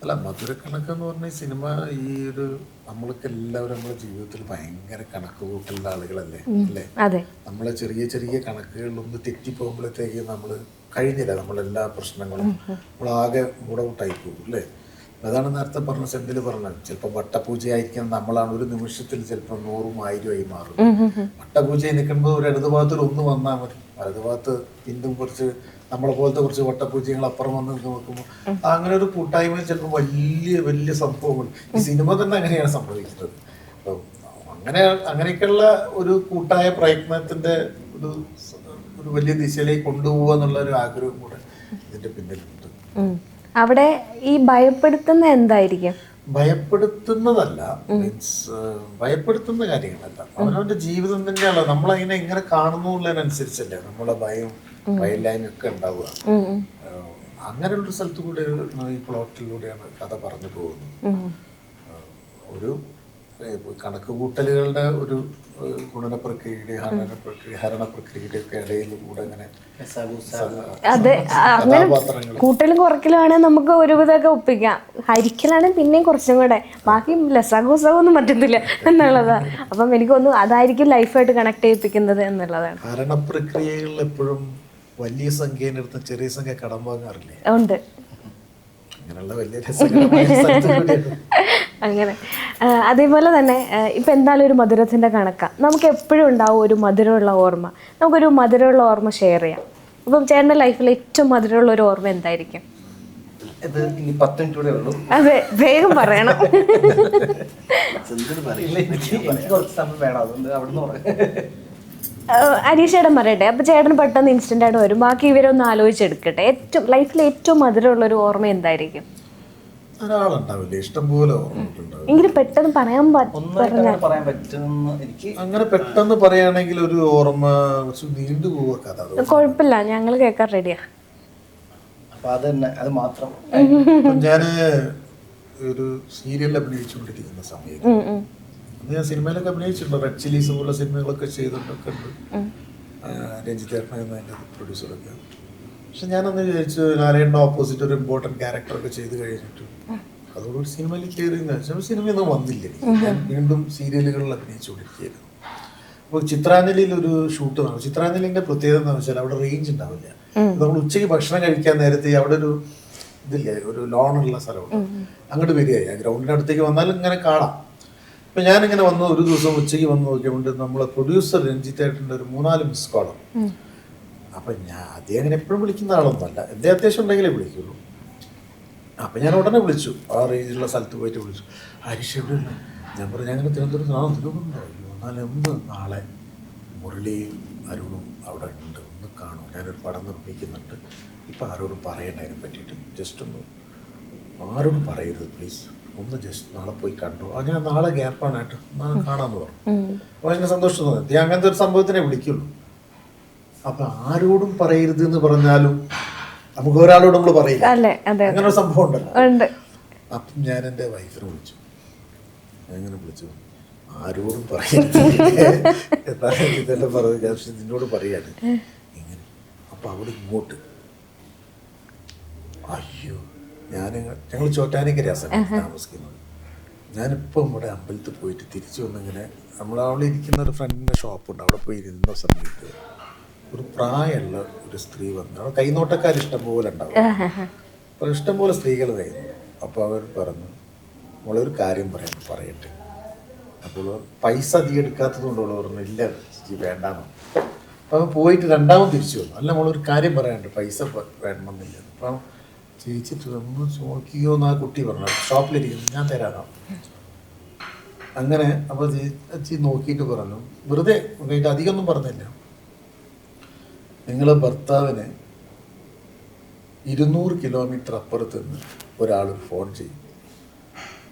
അല്ല, മധുരക്കണക്കെന്ന് പറഞ്ഞ ഈ സിനിമ ഈ ഒരു നമ്മൾക്ക് എല്ലാവരും നമ്മുടെ ജീവിതത്തിൽ ഭയങ്കര കണക്ക് കൂട്ടുള്ള ആളുകളല്ലേ അല്ലേ? അതെ. നമ്മളെ ചെറിയ കണക്കുകളിലൊന്ന് തെറ്റിപ്പോകുമ്പോഴത്തേക്ക് നമ്മൾ കഴിഞ്ഞില്ല, നമ്മളെല്ലാ പ്രശ്നങ്ങളും നമ്മളാകെ മൂടൗട്ടായി പോകും അല്ലേ? അതാണ് നേരത്തെ പറഞ്ഞ സെന്തിൽ പറഞ്ഞത്. ചിലപ്പോൾ വട്ടപൂജയായിരിക്കും നമ്മളാണ് ഒരു നിമിഷത്തിൽ ചിലപ്പോൾ 100,000 മാറും. വട്ടപൂജയിൽ നിൽക്കുമ്പോൾ ഒരു ഇടത് ഭാഗത്തിൽ ഒന്ന് വന്നാൽ മതി, വലത് ഭാഗത്ത് പിന്നും കുറച്ച് നമ്മളെ പോലത്തെ കുറച്ച് വട്ടപൂജകൾ അപ്പുറം വന്ന് നോക്കുമ്പോൾ അങ്ങനെ ഒരു കൂട്ടായ്മ ചിലപ്പോൾ വലിയ സംഭവങ്ങൾ. ഈ സിനിമ തന്നെ അങ്ങനെയാണ് സംഭവിക്കുന്നത്. അപ്പം അങ്ങനെയൊക്കെയുള്ള ഒരു കൂട്ടായ പ്രയത്നത്തിന്റെ ഒരു വലിയ ദിശയിലേക്ക് കൊണ്ടുപോകുക എന്നുള്ള ഒരു ആഗ്രഹം കൂടെ ഇതിന്റെ പിന്നിലുണ്ട്. അവിടെ ഈ ഭയപ്പെടുത്തുന്ന എന്തായിരിക്കും? ഭയപ്പെടുത്തുന്നതല്ല, മീൻസ് ഭയപ്പെടുത്തുന്ന കാര്യങ്ങളല്ല, അവനവന്റെ ജീവിതം തന്നെയാണ്. നമ്മളതിനെ എങ്ങനെ കാണുന്നു എന്നുള്ളതിനനുസരിച്ചല്ലേ നമ്മളെ ഭയമില്ലായ്മയൊക്കെ ഉണ്ടാവുക. അങ്ങനെയുള്ളൊരു സ്ഥലത്തു കൂടെ ഈ പ്ലോട്ടിലൂടെയാണ് കഥ പറഞ്ഞു പോകുന്നത്. ഒരു കണക്ക് കൂട്ടലുകളുടെ ഒരു ഗുണന പ്രക്രിയയുടെ ഹരണ പ്രക്രിയയുടെ ഒക്കെ ഇടയിലൂടെ അങ്ങനെ അതെ, അങ്ങനെ കൂട്ടലും കുറക്കലും ആണെങ്കിൽ നമുക്ക് ഒരുവിധമൊക്കെ ഒപ്പിക്കാം. ഹരിക്കലാണെങ്കിൽ പിന്നെയും കുറച്ചും കൂടെ, ബാക്കി ലസാഘോസമൊന്നും പറ്റത്തില്ല എന്നുള്ളതാണ്. അപ്പം എനിക്ക് തോന്നുന്നു അതായിരിക്കും ലൈഫായിട്ട് കണക്ട് ചെയ്യിപ്പിക്കുന്നത് എന്നുള്ളതാണ്. ഹരണ പ്രക്രിയകളിൽ എപ്പോഴും വലിയ സംഖ്യേൻ്റെ അടുത്ത് ചെറിയ സംഖ്യ കടം വാങ്ങാറില്ലേ? ഉണ്ട്. അങ്ങനെയുള്ള വലിയ രസകരമായ സ്ഥലത്ത് കൂടിയാണ്. അങ്ങനെ അതേപോലെ തന്നെ ഇപ്പം എന്തായാലും ഒരു മധുരത്തിൻ്റെ കണക്കാണ്. നമുക്ക് എപ്പോഴും ഉണ്ടാവും ഒരു മധുരമുള്ള ഓർമ്മ. നമുക്കൊരു മധുരമുള്ള ഓർമ്മ ഷെയർ ചെയ്യാം. അപ്പം ചേട്ടൻ്റെ ലൈഫിൽ ഏറ്റവും മധുരമുള്ള ഒരു ഓർമ്മ എന്തായിരിക്കും? ഇത് ഇനി 10 മിനിറ്റ് കൂടെ ഉള്ളൂ. അതെ, വേഗം പറയണം. എനിക്ക് കുറച്ച് സമയം വേണം, അതുകൊണ്ട് അവിടുന്ന് പറയാം. അനീഷ് ചേട്ടൻ പറയട്ടെ. അപ്പം ചേട്ടൻ പെട്ടെന്ന് ഇൻസ്റ്റൻ്റ് ആയിട്ട് വരും. ബാക്കി ഇവരൊന്ന് ആലോചിച്ചെടുക്കട്ടെ. ലൈഫിൽ ഏറ്റവും മധുരമുള്ളൊരു ഓർമ്മ എന്തായിരിക്കും? ഒരാളുണ്ടാവില്ലേ, ഇഷ്ടംപോലെ ഓർമ്മകളുണ്ടാവും. എങ്കിലും പെട്ടെന്ന് പറയാൻ പറയാൻ പറ്റുമെന്ന് എനിക്ക് അങ്ങനെ പെട്ടെന്ന് പറയുകയാണെങ്കിൽ ഒരു ഓർമ്മ നീണ്ടുപോവുക കഥ. കുഴപ്പമില്ല, ഞങ്ങൾ കേൾക്കാൻ റെഡിയാ. അപ്പൊ അത് തന്നെ, അത് മാത്രം. ഞാൻ ഒരു സീരിയലിൽ അഭിനയിച്ചുകൊണ്ടിരിക്കുന്ന സമയത്ത് അന്ന് ഞാൻ സിനിമയിലൊക്കെ അഭിനയിച്ചിട്ടുണ്ട്. റെഡ് ചില്ലീസ് പോലുള്ള സിനിമകളൊക്കെ ചെയ്തിട്ടൊക്കെ ഉണ്ട്. രഞ്ജിത്തേട്ടൻ എന്നതിൻ്റെ പ്രൊഡ്യൂസറൊക്കെ. പക്ഷെ ഞാനന്ന് വിചാരിച്ചു നാരായണൻ്റെ ഓപ്പോസിറ്റ് ഒരു ഇമ്പോർട്ടൻറ്റ് ക്യാരക്ടറൊക്കെ ചെയ്ത് കഴിഞ്ഞിട്ട് അതോടുകൂടി സിനിമയിൽ കയറിയെന്ന് വെച്ചാൽ സിനിമയൊന്നും വന്നില്ല. ഞാൻ വീണ്ടും സീരിയലുകളിൽ അഭിനയിച്ചുകൊണ്ടിരിക്കുകയായിരുന്നു. അപ്പോൾ ചിത്രാഞ്ജലിയിൽ ഒരു ഷൂട്ട് നടന്നു. ചിത്രാഞ്ജലിൻ്റെ പ്രത്യേകത എന്താണെന്ന് വെച്ചാൽ അവിടെ റേഞ്ച് ഉണ്ടാവില്ല. നമ്മൾ ഉച്ചയ്ക്ക് ഭക്ഷണം കഴിക്കാൻ നേരത്തെ അവിടെ ഒരു ഇതില്ലേ, ഒരു ലോണുള്ള സ്ഥലമുണ്ട്. അങ്ങോട്ട് വരികയായി ഗ്രൗണ്ടിൻ്റെ അടുത്തേക്ക് വന്നാലും ഇങ്ങനെ കാണാം. അപ്പം ഞാനിങ്ങനെ വന്നു ഒരു ദിവസം ഉച്ചയ്ക്ക് വന്ന് നോക്കിയതുകൊണ്ട് നമ്മളെ പ്രൊഡ്യൂസർ രഞ്ജിത്തേട്ടൻ്റെ ഒരു 3-4 മിസ് കോളും. അപ്പം ഞാൻ അദ്ദേഹം അങ്ങനെ എപ്പോഴും വിളിക്കുന്ന ആളൊന്നുമല്ല, എന്തേ അത്യാവശ്യം ഉണ്ടെങ്കിലേ വിളിക്കുള്ളൂ. അപ്പം ഞാൻ ഉടനെ വിളിച്ചു, ആ റേഞ്ചുള്ള സ്ഥലത്ത് പോയിട്ട് വിളിച്ചു. ഹരീഷ് എവിടെയുണ്ട്? ഞാൻ പറഞ്ഞു ഞങ്ങൾ തിരുവനന്തപുരത്തുണ്ടോ? എന്നാലും ഒന്ന് നാളെ മുരളിയും അരുണും അവിടെ ഉണ്ട്, ഒന്ന് കാണും. ഞാനൊരു പടം നിർമ്മിക്കുന്നുണ്ട്, ഇപ്പം ആരോടും പറയണ്ട അതിനെ പറ്റിയിട്ട്. ജസ്റ്റ് ഒന്ന് ആരോടും പറയരുത് പ്ലീസ്, ഒന്ന് ജസ്റ്റ് നാളെ പോയി കണ്ടു. അങ്ങനെ നാളെ ഗ്യാപ്പാണായിട്ട് നാളെ കാണാമെന്ന് പറഞ്ഞു. അപ്പോൾ ഭയങ്കര സന്തോഷം തോന്നി. അങ്ങനത്തെ ഒരു സംഭവത്തിനെ വിളിക്കുള്ളൂ. അപ്പം ആരോടും പറയരുത് എന്ന് പറഞ്ഞാലും നമുക്ക് ഒരാളോട് നമ്മൾ പറയില്ല, അങ്ങനെ ഒരു സംഭവം ഉണ്ടല്ലോ. അപ്പം ഞാൻ എൻ്റെ വൈഫിനെ വിളിച്ചു. ഞാൻ ഇങ്ങനെ വിളിച്ചു, ആരോടും പറയരുത് എന്നാലും ഇതെല്ലാം പറഞ്ഞു. ഞാൻ നിന്നോട് പറയാണ് ഇങ്ങനെ. അപ്പം അവിടെ ഇങ്ങോട്ട് അയ്യോ, ഞങ്ങൾ ചോറ്റാനിക്കര താമസിക്കുന്നത്. ഞാനിപ്പം ഇവിടെ അമ്പലത്തിൽ പോയിട്ട് തിരിച്ചു വന്നിങ്ങനെ അവിടെ ഇരിക്കുന്ന ഒരു ഫ്രണ്ടിൻ്റെ ഷോപ്പുണ്ട്. അവിടെ പോയി ഇരുന്ന സമയത്ത് ഒരു പ്രായമുള്ള ഒരു സ്ത്രീ വന്നു. അവിടെ കൈനോട്ടക്കാർ ഇഷ്ടംപോലെ ഉണ്ടാവും. അപ്പോൾ ഇഷ്ടംപോലെ സ്ത്രീകൾ കഴിയുന്നു. അപ്പോൾ അവർ പറഞ്ഞു, മോളൊരു കാര്യം പറയട്ടെ. അപ്പോൾ പൈസ അധികം എടുക്കാത്തത് കൊണ്ട് പറഞ്ഞു ഇല്ല വേണ്ടാന്ന്. അപ്പോൾ പോയിട്ട് രണ്ടാമത് തിരിച്ചു വന്നു. അല്ല മോളൊരു കാര്യം പറയാനുണ്ട്, പൈസ വേണമെന്നില്ല. അപ്പം ചേച്ചി ഒന്ന് നോക്കിയോ എന്ന് ആ കുട്ടി പറഞ്ഞു. ഷോപ്പിലിരിക്കുന്നു, ഞാൻ തരാനോ. അങ്ങനെ അപ്പോൾ ചേച്ചി നോക്കിയിട്ട് പറഞ്ഞു, വെറുതെ അധികമൊന്നും പറഞ്ഞില്ല, നിങ്ങളെ ഭർത്താവിന് 200 കിലോമീറ്റർ അപ്പുറത്ത് നിന്ന് ഒരാൾ ഫോൺ ചെയ്യും,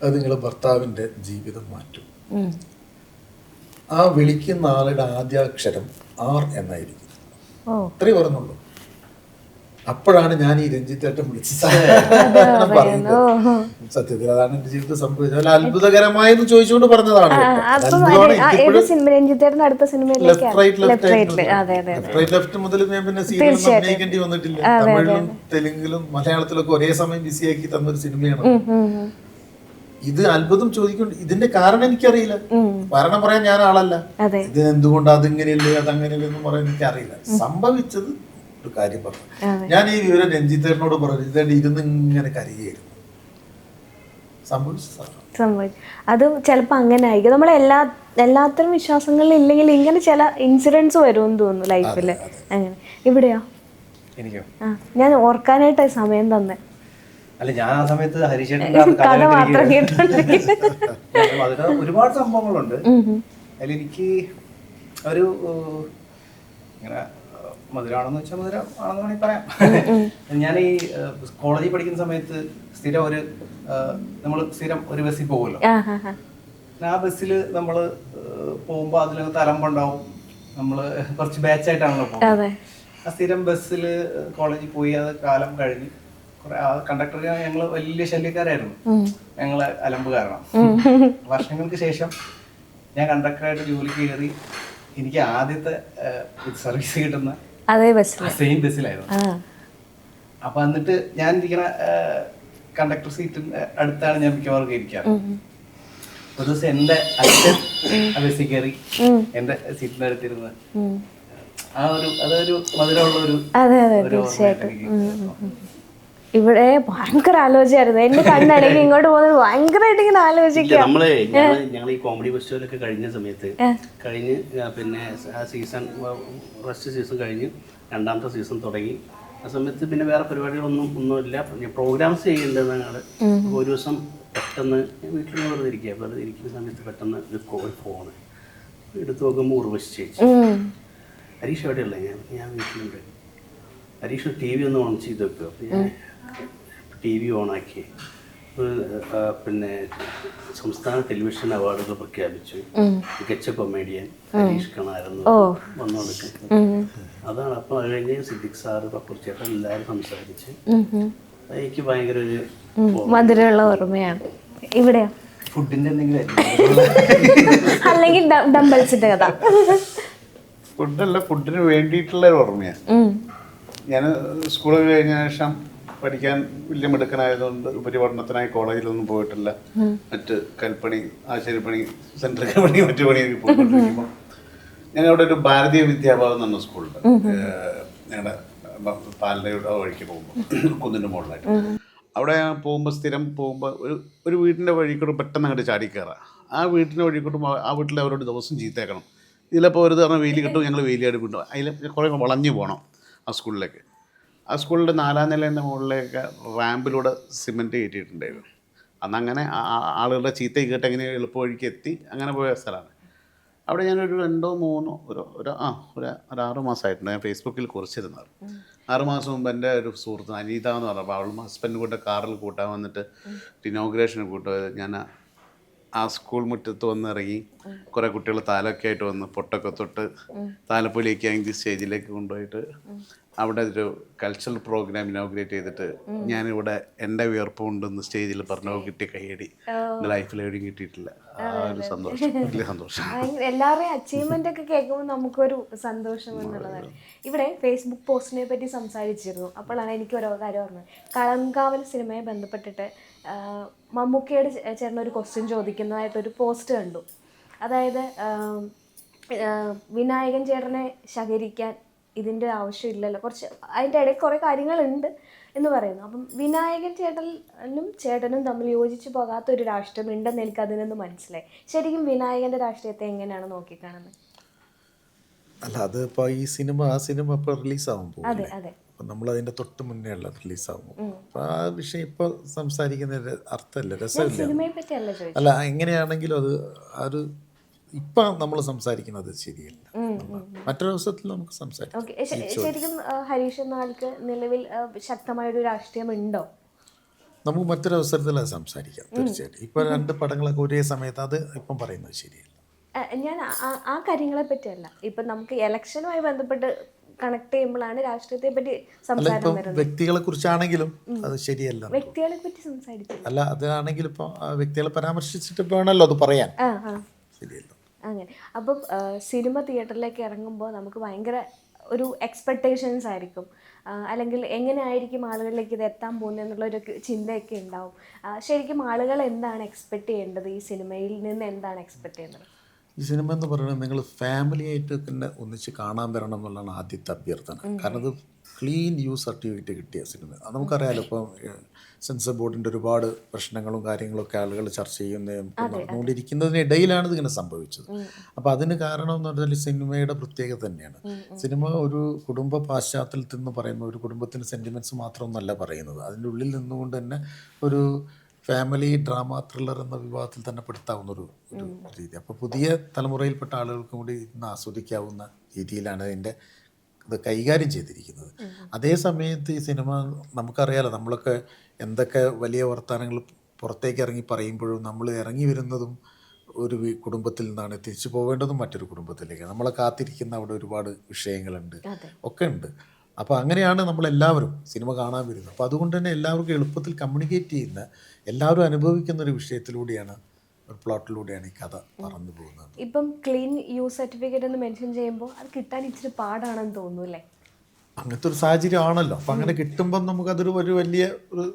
അത് നിങ്ങളെ ഭർത്താവിൻ്റെ ജീവിതം മാറ്റും. ആ വിളിക്കുന്ന ആളുടെ ആദ്യാക്ഷരം R എന്നായിരിക്കും. ഇത്രേ പറഞ്ഞുള്ളൂ. അപ്പോഴാണ് ഞാൻ ഈ രഞ്ജിത്തേട്ടൻ വിളിച്ചത് പറയുന്നത്. സത്യത്തിൽ അതാണ് എന്റെ ജീവിതത്തിൽ സംഭവിച്ചത്. അല്ല അത്ഭുതകരമായെന്ന് ചോദിച്ചുകൊണ്ട് പറഞ്ഞതാണ്. ലെഫ്റ്റ് മുതൽ ഞാൻ പിന്നെ സീരിയൽ അഭിനയിക്കേണ്ടി വന്നിട്ടില്ല. തമിഴിലും തെലുങ്കിലും മലയാളത്തിലൊക്കെ ഒരേ സമയം ബിസിയാക്കി തന്നൊരു സിനിമയാണ് ഇത്. അത്ഭുതം ചോദിക്കൊണ്ട് ഇതിന്റെ കാരണം എനിക്കറിയില്ല, കാരണം പറയാൻ ഞാൻ ആളല്ല. ഇത് എന്തുകൊണ്ട് അതിങ്ങനെയല്ലേ അതങ്ങനെയല്ലേ എന്ന് പറയാൻ എനിക്കറിയില്ല. സംഭവിച്ചത് ഒരു കാര്യം പറഞ്ഞു. ഞാൻ ഈ വിവരം രഞ്ജിത്തേട്ടനോട് പറഞ്ഞു. രഞ്ജിത്തേട്ടൻ ഇരുന്ന് ഇങ്ങനെ കരയുകയായിരുന്നു. സംഭവിച്ചു അത് ചിലപ്പോൾ അങ്ങനെ ആയിരിക്കും. നമ്മളെ എല്ലാത്തരം വിശ്വാസങ്ങളിൽ ഇല്ലെങ്കിൽ ഇങ്ങനെ ചില ഇൻസിഡൻസ് വരുമെന്ന് തോന്നുന്നു ലൈഫിൽ. അങ്ങനെ ഇവിടെയോ? എനിക്കോ? ഞാൻ ഓർക്കാനായിട്ട് സമയം തന്നെ. അല്ല, ഞാൻ ആ സമയത്ത് ഹരീഷേട്ടൻ്റെ ഒരുപാട് സംഭവങ്ങളുണ്ട്. അതിലെനിക്ക് ഒരു ഇങ്ങനെ മധുരമാണെന്ന് വെച്ചാൽ മധുരം ആണെന്ന് വേണമെങ്കിൽ പറയാം. ഞാൻ ഈ കോളേജിൽ പഠിക്കുന്ന സമയത്ത് നമ്മൾ സ്ഥിരം ഒരു ബസ്സിൽ പോകുമല്ലോ. ആ ബസ്സിൽ നമ്മൾ പോകുമ്പോൾ അതിനകത്ത് അലമ്പുണ്ടാവും. നമ്മൾ കുറച്ച് ബാച്ചായിട്ടാണല്ലോ പോകുന്നത്. ആ സ്ഥിരം ബസ്സിൽ കോളേജിൽ പോയി അത് കാലം കഴിഞ്ഞ് കണ്ടക്ടർ ഞങ്ങൾ വലിയ ശല്യക്കാരായിരുന്നു. ഞങ്ങളെ അലമ്പ് കാരണം വർഷങ്ങൾക്ക് ശേഷം ഞാൻ കണ്ടക്ടറായിട്ട് ജോലിക്ക് കയറി. എനിക്ക് ആദ്യത്തെ സർവീസ് കിട്ടുന്ന സെയിം ബസ്സിലായിരുന്നു. അപ്പൊ എന്നിട്ട് ഞാൻ ഇരിക്കുന്ന കണ്ടക്ടർ സീറ്റിന്റെ അടുത്താണ് ഞാൻ മിക്കവാറും ഇരിക്കാറ്. ഒരു ദിവസം എന്റെ അച്ഛൻ ആ ബസ്സിൽ കയറി എന്റെ സീറ്റിന്റെ അടുത്തിരുന്ന് അതൊരു മധുരമുള്ള ഒരു അതെ അതെ തീർച്ചയായിട്ടും. ഇവിടെ ഭയങ്കര ആലോചനയായിരുന്നു. എന്റെ കണ്ണടങ്ങി ഇങ്ങോട്ട് പോകുന്നത് ഭയങ്കരമായിട്ട് ഇങ്ങനെ ആലോചിക്കുക. ഞങ്ങൾ ഈ കോമഡി ഫെസ്റ്റിവലൊക്കെ കഴിഞ്ഞ സമയത്ത് കഴിഞ്ഞ് പിന്നെ ആ സീസൺ ഫസ്റ്റ് സീസൺ കഴിഞ്ഞ് രണ്ടാമത്തെ സീസൺ തുടങ്ങി. ആ സമയത്ത് പിന്നെ വേറെ ഒന്നുമില്ല, പ്രോഗ്രാംസ് ചെയ്യേണ്ടത്. ഞങ്ങൾ ഒരു ദിവസം പെട്ടെന്ന് വീട്ടിൽ വെറുതെ ഇരിക്കുന്ന സമയത്ത് പെട്ടെന്ന് ഒരു ഫോണ് എടുത്ത് നോക്കുമ്പോൾ ഉർവശി ചേച്ചി. ഹരീഷ് എവിടെയുള്ള ഞാൻ വീട്ടിലുണ്ട്. ഹരീഷ് ടി വി ഒന്ന് ഓൺ ചെയ്ത് വെക്കുക. അപ്പോൾ ഞാൻ ടി വി ഓണാക്കി. പിന്നെ സംസ്ഥാന ടെലിവിഷൻ അവാർഡുകൾ പ്രഖ്യാപിച്ചു. മികച്ച കൊമേഡിയൻ ഹരീഷ് കണാരെന്ന് വന്നുകൊടുക്കുന്നത്. അതാണ്. അപ്പോൾ അത് കഴിഞ്ഞ് സിദ്ദിഖ് സാറ് പപ്പുർച്ചേട്ടൻ എല്ലാവരും സംസാരിച്ച് എനിക്ക് ഭയങ്കര ഒരു മധുരമുള്ള ഓർമ്മയാണ്. ഇവിടെയോ ഫുഡിന്റെ എന്തെങ്കിലും അല്ലെങ്കിൽ ഡംബൽസിന്റെ കഥ? ഫുഡല്ല, ഫുഡിന് വേണ്ടിയിട്ടുള്ള ഒരു ഓർമ്മയാണ്. ഞാൻ സ്കൂളിൽ കഴിഞ്ഞ ശേഷം പഠിക്കാൻ വലിയ മിടുക്കനായതുകൊണ്ട് ഉപരിപഠനത്തിനായി കോളേജിലൊന്നും പോയിട്ടില്ല. മറ്റ് കൽപ്പണി, ആശാരിപ്പണി, സെൻട്രൽ പണി, മറ്റു പണിയൊക്കെ പോയിക്കൊണ്ടിരിക്കുമ്പോൾ ഞങ്ങളുടെ ഒരു ഭാരതീയ വിദ്യാഭവൻ എന്ന് പറഞ്ഞ സ്കൂളുണ്ട് ഞങ്ങളുടെ പാലയുടെ വഴിക്ക് പോകുമ്പോൾ കുന്നിൻ്റെ മുകളിലായിട്ട്. അവിടെ പോകുമ്പോൾ സ്ഥിരം പോകുമ്പോൾ ഒരു വീടിൻ്റെ വഴിക്കൂടെ പെട്ടെന്ന് അങ്ങോട്ട് ചാടിക്കയറാം. ആ വീട്ടിൻ്റെ വഴിക്കൂട്ടും ആ വീട്ടിൽ അവരോട് ദിവസം ചീത്തേക്കണം. ഇതിലപ്പോൾ ഒരു തവണ വെയിൽ കിട്ടും, ഞങ്ങൾ വെയിലായിട്ട് കൊണ്ടുപോകും. അതിൽ കുറേ വളഞ്ഞു പോകണം ആ സ്കൂളിലേക്ക്. ആ സ്കൂളിൻ്റെ 4ാം നിലേൻ്റെ മുകളിലേക്ക് റാമ്പിലൂടെ സിമെൻറ്റ് കയറ്റിയിട്ടുണ്ടായിരുന്നു. അന്നങ്ങനെ ആളുകളുടെ ചീത്ത കേട്ട് എങ്ങനെ എളുപ്പ വഴിക്ക് എത്തി അങ്ങനെ പോയ സ്ഥലമാണ്. അവിടെ ഞാനൊരു 2-3 ഒരു 6 മാസമായിട്ടുണ്ട് ഞാൻ ഫേസ്ബുക്കിൽ കുറിച്ചിരുന്നത്. 6 മാസം മുമ്പ് എൻ്റെ ഒരു സുഹൃത്ത് അനീത എന്ന് പറഞ്ഞപ്പോൾ അവളും ഹസ്ബൻഡ് കൂടെ കാറിൽ കൂട്ടാൻ വന്നിട്ട് ഇനോഗ്രേഷന് കൂട്ടുപോയത്. ഞാൻ ആ സ്കൂൾ മുറ്റത്ത് വന്നിറങ്ങി കുറേ കുട്ടികൾ താലമൊക്കെ ആയിട്ട് വന്ന് പൊട്ടൊക്കെ തൊട്ട് താലപ്പൊലിയൊക്കെ ആണെങ്കിൽ സ്റ്റേജിലേക്ക് കൊണ്ടുപോയിട്ട് അവിടെ ഒരു കൾച്ചറൽ പ്രോഗ്രാം ഇനോഗ്രേറ്റ് ചെയ്തിട്ട് ഞാനിവിടെ എൻ്റെ വിയർപ്പ് കൊണ്ടെന്ന് സ്റ്റേജിൽ പറഞ്ഞു കിട്ടിയ കൈയടി എൻ്റെ ലൈഫിൽ എവിടെയും കിട്ടിയിട്ടില്ല. ആ ഒരു സന്തോഷം, വലിയ സന്തോഷം. എല്ലാവരുടെയും അച്ചീവ്മെന്റ് ഒക്കെ കേൾക്കുമ്പോൾ നമുക്കൊരു സന്തോഷം എന്നുള്ളതാണ്. ഇവിടെ ഫേസ്ബുക്ക് പോസ്റ്റിനെ പറ്റി സംസാരിച്ചിരുന്നു. അപ്പോഴാണ് എനിക്ക് ഓരോ കാര്യം ഓർമ്മത്. കളങ്കാവൽ സിനിമയെ ബന്ധപ്പെട്ടിട്ട് മമ്മൂക്കയോട് ചേർന്ന ഒരു ക്വസ്റ്റ്യൻ ചോദിക്കുന്നതായിട്ടൊരു പോസ്റ്റ് കണ്ടു. അതായത് വിനായകൻ ചേട്ടനെ ശകരിക്കാൻ ഇതിൻ്റെ ആവശ്യമില്ലല്ലോ, കുറച്ച് അതിൻ്റെ ഇടയിൽ കുറേ കാര്യങ്ങളുണ്ട് എന്ന് പറയുന്നു. അപ്പം വിനായകൻ ചേട്ടനും തമ്മിൽ യോജിച്ച് പോകാത്തൊരു രാഷ്ട്രീയം ഉണ്ടെന്ന് എനിക്ക് അതിൽ നിന്ന് മനസ്സിലായി. ശരിക്കും വിനായകൻ്റെ രാഷ്ട്രീയത്തെ എങ്ങനെയാണ് നോക്കിക്കാണുന്നത്? അല്ല, അത് ഇപ്പോൾ ഈ ആ സിനിമ ഇപ്പോൾ റിലീസാകും പോകും. അതെ അതെ. അപ്പം നമ്മളതിൻ്റെ തൊട്ട് മുന്നേ ഉള്ള റിലീസാകുമ്പോൾ അപ്പോൾ ആ വിഷയം ഇപ്പോൾ സംസാരിക്കുന്ന അർത്ഥമല്ല, രസമില്ല. സിനിമയെ പറ്റിയല്ല ചോദിച്ചത്. അല്ല, എങ്ങനെയാണെങ്കിലും അത് ഒരു ഇപ്പം നമ്മൾ സംസാരിക്കുന്നത് ശരിയല്ല. മറ്റൊരു ദിവസത്തിൽ നമുക്ക് സംസാരിക്കാം. ശരിക്കും ഹരീഷ് എന്ന ആൾക്ക് നിലവിൽ ശക്തമായൊരു രാഷ്ട്രീയം ഉണ്ടോ? നമുക്ക് മറ്റൊരു അവസരത്തിൽ അത് സംസാരിക്കാം തീർച്ചയായിട്ടും. ഇപ്പം 2 പടങ്ങളൊക്കെ ഒരേ സമയത്ത് അത് ഇപ്പം പറയുന്നത് ശരിയല്ല. ഞാൻ ആ കാര്യങ്ങളെ പറ്റിയല്ല, ഇപ്പം നമുക്ക് ഇലക്ഷനുമായി ബന്ധപ്പെട്ട് കണക്ട് ചെയ്യുമ്പോഴാണ് രാഷ്ട്രീയത്തെ പറ്റി സംസാരം വരുന്നത്. വ്യക്തികളെ കുറിച്ചാണെങ്കിലും അത് ശരിയല്ല. വ്യക്തികളെ പറ്റി സംസാരിച്ചു അല്ല, അതാണെങ്കിലും ഇപ്പോൾ വ്യക്തികളെ പരാമർശിച്ചിട്ട് വേണമല്ലോ അത് പറയാൻ. ശരിയല്ല അങ്ങനെ. അപ്പം സിനിമ തിയേറ്ററിലേക്ക് ഇറങ്ങുമ്പോൾ നമുക്ക് ഭയങ്കര ഒരു എക്സ്പെക്റ്റേഷൻസ് ആയിരിക്കും, അല്ലെങ്കിൽ എങ്ങനെ ആയിരിക്കും ആളുകളിലേക്ക് ഇത് എത്താൻ പോകുന്നത് എന്നുള്ളൊരു ചിന്തയൊക്കെ ഉണ്ടാവും. ശരിക്കും ആളുകൾ എന്താണ് എക്സ്പെക്റ്റ് ചെയ്യേണ്ടത്? ഈ സിനിമയിൽ നിന്ന് എന്താണ് എക്സ്പെക്റ്റ് ചെയ്യുന്നത്? ഈ സിനിമ എന്ന് പറയുന്നത് നിങ്ങൾ ഫാമിലി ആയിട്ട് തന്നെ ഒന്നിച്ച് കാണാൻ വരണം എന്നുള്ളതാണ് ആദ്യത്തെ അഭ്യർത്ഥന. കാരണം അത് ക്ലീൻ യൂസ് സർട്ടിഫിക്കറ്റ് കിട്ടിയ സിനിമ. അത് നമുക്കറിയാമല്ലോ. ഇപ്പോൾ സെൻസർ ബോർഡിൻ്റെ ഒരുപാട് പ്രശ്നങ്ങളും കാര്യങ്ങളൊക്കെ ആളുകൾ ചർച്ച നടന്നുകൊണ്ടിരിക്കുന്നതിനിടയിലാണ് ഇതിങ്ങനെ സംഭവിച്ചത്. അപ്പോൾ അതിന് കാരണം എന്ന് പറഞ്ഞാൽ സിനിമയുടെ പ്രത്യേകത തന്നെയാണ്. സിനിമ ഒരു കുടുംബ പശ്ചാത്തലത്തിൽ നിന്ന് പറയുന്ന ഒരു കുടുംബത്തിൻ്റെ സെൻറ്റിമെൻറ്റ്സ് മാത്രമൊന്നല്ല പറയുന്നത്. അതിൻ്റെ ഉള്ളിൽ നിന്നുകൊണ്ട് തന്നെ ഒരു ഫാമിലി ഡ്രാമ ത്രില്ലർ എന്ന വിഭാഗത്തിൽ തന്നെ പെടുത്താവുന്ന ഒരു രീതി. അപ്പോൾ പുതിയ തലമുറയിൽപ്പെട്ട ആളുകൾക്കും കൂടി ഇന്ന് ആസ്വദിക്കാവുന്ന രീതിയിലാണ് ഇതിൻ്റെ ഇത് കൈകാര്യം ചെയ്തിരിക്കുന്നത്. അതേ സമയത്ത് ഈ സിനിമ നമുക്കറിയാലോ, നമ്മളൊക്കെ എന്തൊക്കെ വലിയ വർത്തമാനങ്ങൾ പുറത്തേക്ക് ഇറങ്ങി പറയുമ്പോഴും നമ്മൾ ഇറങ്ങി വരുന്നതും ഒരു കുടുംബത്തിൽ നിന്നാണ്, തിരിച്ചു പോവേണ്ടതും മറ്റൊരു കുടുംബത്തിലേക്ക്. നമ്മളെ കാത്തിരിക്കുന്ന അവിടെ ഒരുപാട് വിഷയങ്ങളുണ്ട്, ഒക്കെ ഉണ്ട്. അപ്പോൾ അങ്ങനെയാണ് നമ്മളെല്ലാവരും സിനിമ കാണാൻ വരുന്നത്. അപ്പോൾ അതുകൊണ്ട് തന്നെ എല്ലാവർക്കും എളുപ്പത്തിൽ കമ്മ്യൂണിക്കേറ്റ് ചെയ്യുന്ന, എല്ലാവരും അനുഭവിക്കുന്ന ഒരു വിഷയത്തിലൂടെയാണ്, ഒരു പ്ലോട്ടിലൂടെയാണ് ഈ കഥ പറഞ്ഞു പോകുന്നത്. ഇപ്പം ക്ലീൻ യൂസ് സർട്ടിഫിക്കറ്റ് എന്ന് മെൻഷൻ ചെയ്യുമ്പോൾ അത് കിട്ടാൻ ഇച്ചിരി പാടാണെന്ന് തോന്നുന്നു അല്ലേ? അങ്ങനത്തെ ഒരു സാഹചര്യം ആണല്ലോ. അപ്പം അങ്ങനെ കിട്ടുമ്പം നമുക്കതൊരു വലിയ ഒരു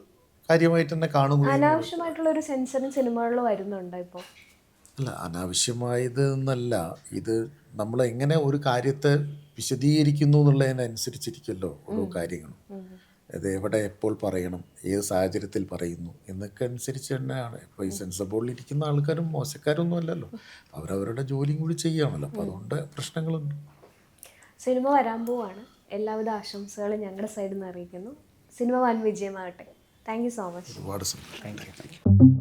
കാര്യമായിട്ട് തന്നെ കാണുന്നു. അനാവശ്യമായിട്ടുള്ള ഒരു സെൻസറും സിനിമകളിൽ വരുന്നുണ്ടോ ഇപ്പോൾ? അല്ല, അനാവശ്യമായത് എന്നല്ല, ഇത് നമ്മൾ എങ്ങനെ ഒരു കാര്യത്തെ വിശദീകരിക്കുന്നു എന്നുള്ളതിനനുസരിച്ചിരിക്കുമല്ലോ ഓരോ കാര്യങ്ങളും. അത് എവിടെ എപ്പോൾ പറയണം, ഏത് സാഹചര്യത്തിൽ പറയുന്നു എന്നൊക്കെ അനുസരിച്ച് തന്നെയാണ്. ഇപ്പോൾ ഈ സെൻസർ ബോർഡിൽ ഇരിക്കുന്ന ആൾക്കാരും മോശക്കാരൊന്നും അല്ലല്ലോ, അവരവരുടെ ജോലിയും കൂടി ചെയ്യുകയാണല്ലോ. അപ്പോൾ അതുകൊണ്ട് പ്രശ്നങ്ങളുണ്ട്. സിനിമ വരാൻ പോവാണ്. എല്ലാവിധ ആശംസകളും ഞങ്ങളുടെ സൈഡിൽ നിന്ന് അറിയിക്കുന്നു. സിനിമ വൻ വിജയമാകട്ടെ. Thank you so much. ഒരുപാട് താങ്ക് യു.